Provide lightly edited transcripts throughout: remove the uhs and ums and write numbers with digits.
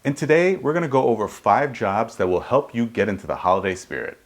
And today we're going to go over 5 jobs that will help you get into the holiday spirit.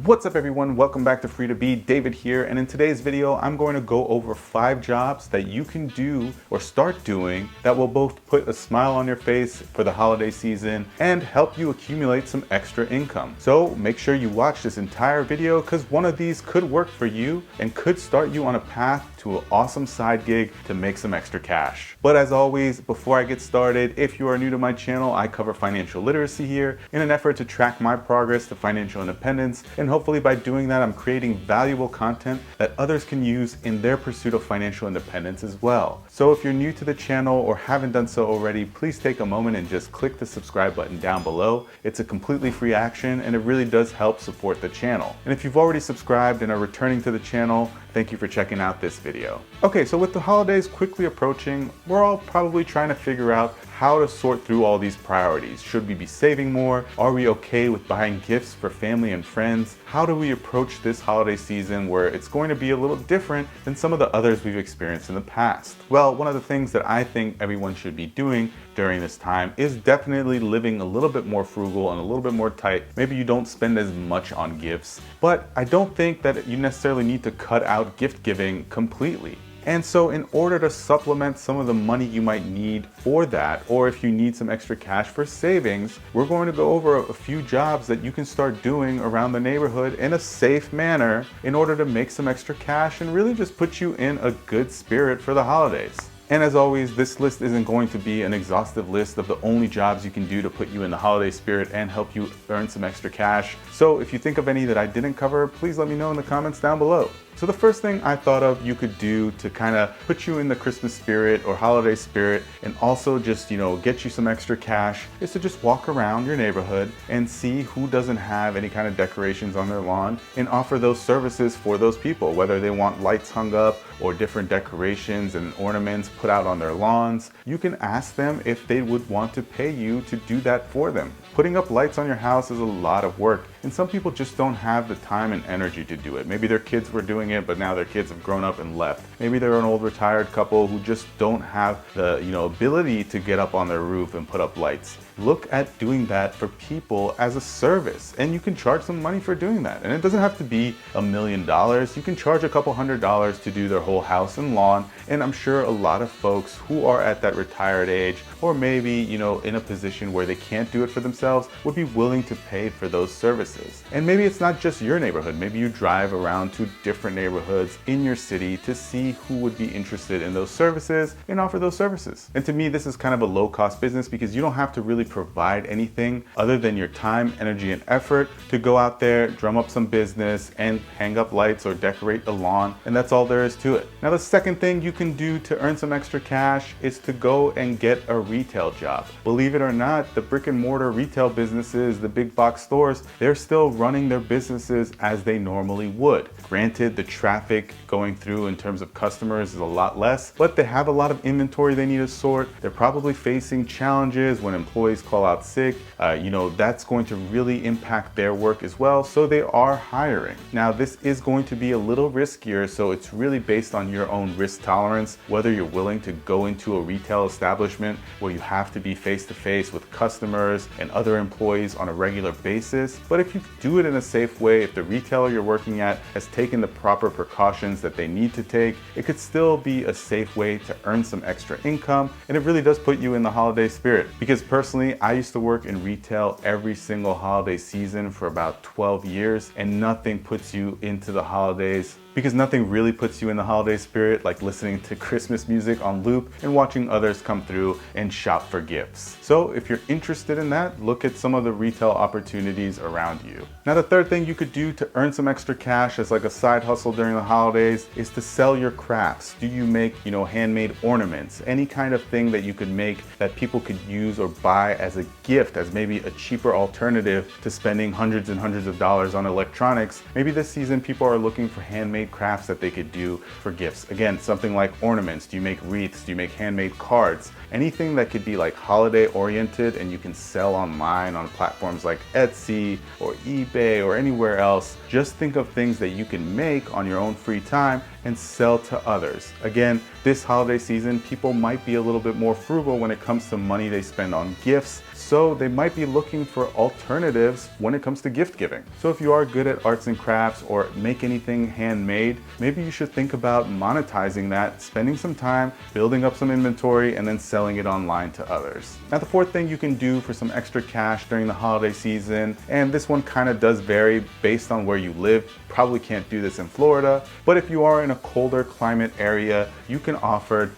What's up everyone, welcome back to Free to Be. David here, and in today's video I'm going to go over 5 jobs that you can do or start doing that will both put a smile on your face for the holiday season and help you accumulate some extra income. So make sure you watch this entire video because one of these could work for you and could start you on a path to an awesome side gig to make some extra cash. But as always, before I get started, if you are new to my channel, I cover financial literacy here in an effort to track my progress to financial independence, and hopefully by doing that I'm creating valuable content that others can use in their pursuit of financial independence as well. So if you're new to the channel or haven't done so already, please take a moment and just click the subscribe button down below. It's a completely free action and it really does help support the channel. And if you've already subscribed and are returning to the channel, thank you for checking out this video. Okay, so with the holidays quickly approaching, we're all probably trying to figure out how to sort through all these priorities. Should we be saving more? Are we okay with buying gifts for family and friends? How do we approach this holiday season where it's going to be a little different than some of the others we've experienced in the past? Well, one of the things that I think everyone should be doing during this time is definitely living a little bit more frugal and a little bit more tight. Maybe you don't spend as much on gifts, but I don't think that you necessarily need to cut out gift giving completely. And so in order to supplement some of the money you might need for that, or if you need some extra cash for savings, we're going to go over a few jobs that you can start doing around the neighborhood in a safe manner in order to make some extra cash and really just put you in a good spirit for the holidays. And as always, this list isn't going to be an exhaustive list of the only jobs you can do to put you in the holiday spirit and help you earn some extra cash. So if you think of any that I didn't cover, please let me know in the comments down below. So the first thing I thought of you could do to kind of put you in the Christmas spirit or holiday spirit and also just, get you some extra cash is to just walk around your neighborhood and see who doesn't have any kind of decorations on their lawn and offer those services for those people, whether they want lights hung up or different decorations and ornaments put out on their lawns. You can ask them if they would want to pay you to do that for them. Putting up lights on your house is a lot of work, and some people just don't have the time and energy to do it. Maybe their kids were doing it, but now their kids have grown up and left. Maybe they're an old retired couple who just don't have the ability to get up on their roof and put up lights. Look at doing that for people as a service, and you can charge some money for doing that. And it doesn't have to be $1 million. You can charge a couple $100s to do their whole house and lawn. And I'm sure a lot of folks who are at that retired age, or maybe in a position where they can't do it for themselves, would be willing to pay for those services. And maybe it's not just your neighborhood. Maybe you drive around to different neighborhoods in your city to see who would be interested in those services and offer those services. And to me, this is kind of a low-cost business because you don't have to really provide anything other than your time, energy, and effort to go out there, drum up some business, and hang up lights or decorate the lawn, and that's all there is to it. Now, the second thing you can do to earn some extra cash is to go and get a retail job. Believe it or not, the brick and mortar retail businesses, the big box stores, they're still running their businesses as they normally would. Granted, the traffic going through in terms of customers is a lot less, but they have a lot of inventory they need to sort. They're probably facing challenges when employees call out sick. That's going to really impact their work as well, so they are hiring. Now, this is going to be a little riskier, so it's really based on your own risk tolerance, whether you're willing to go into a retail establishment where you have to be face-to-face with customers and other employees on a regular basis. But if you do it in a safe way, if the retailer you're working at has taken the proper precautions that they need to take, it could still be a safe way to earn some extra income, and it really does put you in the holiday spirit. Because personally, I used to work in retail every single holiday season for about 12 years, and nothing puts you into the holidays because nothing really puts you in the holiday spirit like listening to Christmas music on loop and watching others come through and shop for gifts. So if you're interested in that, look at some of the retail opportunities around you. Now, the third thing you could do to earn some extra cash as like a side hustle during the holidays is to sell your crafts. Do you make, handmade ornaments, any kind of thing that you could make that people could use or buy as a gift, as maybe a cheaper alternative to spending hundreds and hundreds of dollars on electronics? Maybe this season people are looking for handmade handmade crafts that they could do for gifts. Again, something like ornaments. Do you make wreaths? Do you make handmade cards? Anything that could be like holiday oriented and you can sell online on platforms like Etsy or eBay or anywhere else. Just think of things that you can make on your own free time and sell to others. Again, this holiday season, people might be a little bit more frugal when it comes to money they spend on gifts, so they might be looking for alternatives when it comes to gift giving. So if you are good at arts and crafts or make anything handmade, maybe you should think about monetizing that, spending some time, building up some inventory, and then selling it online to others. Now, the fourth thing you can do for some extra cash during the holiday season, and this one kind of does vary based on where you live. Probably can't do this in Florida, but if you are in a colder climate area, you can offer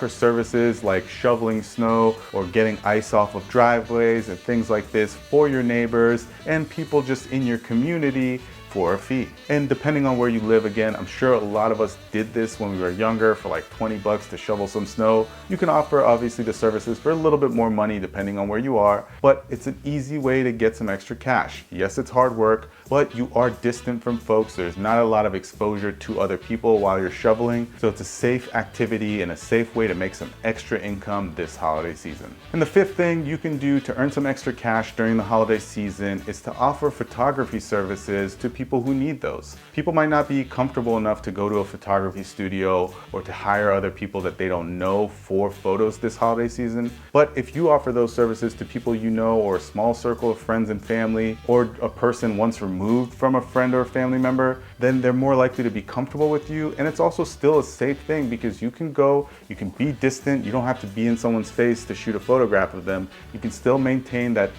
services like shoveling snow or getting ice off of driveways and things like this for your neighbors and people just in your community for a fee. And depending on where you live, again, I'm sure a lot of us did this when we were younger for like 20 bucks to shovel some snow. You can offer obviously the services for a little bit more money depending on where you are, but it's an easy way to get some extra cash. Yes, it's hard work, but you are distant from folks. There's not a lot of exposure to other people while you're shoveling. So it's a safe activity and a safe way to make some extra income this holiday season. And the fifth thing you can do to earn some extra cash during the holiday season is to offer photography services to people who need those. People might not be comfortable enough to go to a photography studio or to hire other people that they don't know for photos this holiday season. But if you offer those services to people you know, or a small circle of friends and family, or a person once removed from a friend or a family member, then they're more likely to be comfortable with you. And it's also still a safe thing because you can go, you can be distant, you don't have to be in someone's face to shoot a photograph of them. You can still maintain that,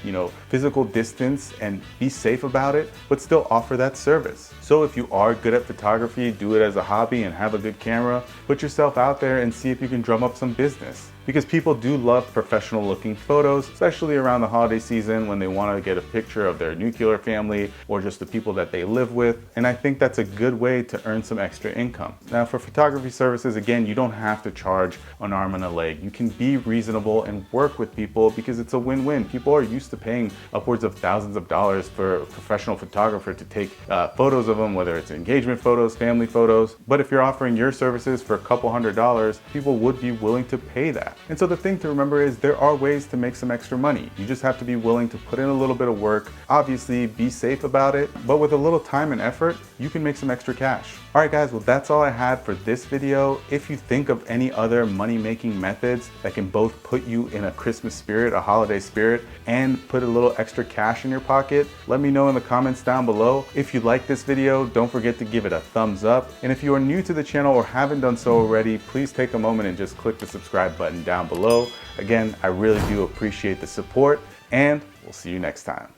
physical distance and be safe about it, but still offer that service. So if you are good at photography, do it as a hobby and have a good camera, put yourself out there and see if you can drum up some business. Because people do love professional looking photos, especially around the holiday season when they want to get a picture of their nuclear family or just the people that they live with. And I think that's a good way to earn some extra income. Now for photography services, again, you don't have to charge an arm and a leg. You can be reasonable and work with people because it's a win-win. People are used to paying upwards of thousands of dollars for a professional photographer to take photos of them, whether it's engagement photos, family photos. But if you're offering your services for a couple $100s, people would be willing to pay that. And so the thing to remember is there are ways to make some extra money. You just have to be willing to put in a little bit of work. Obviously, be safe about it, but with a little time and effort, you can make some extra cash. All right, guys, well, that's all I had for this video. If you think of any other money-making methods that can both put you in a Christmas spirit, a holiday spirit, and put a little extra cash in your pocket, let me know in the comments down below. If you like this video, don't forget to give it a thumbs up. And if you are new to the channel or haven't done so already, please take a moment and just click the subscribe button down below. Again, I really do appreciate the support, and we'll see you next time.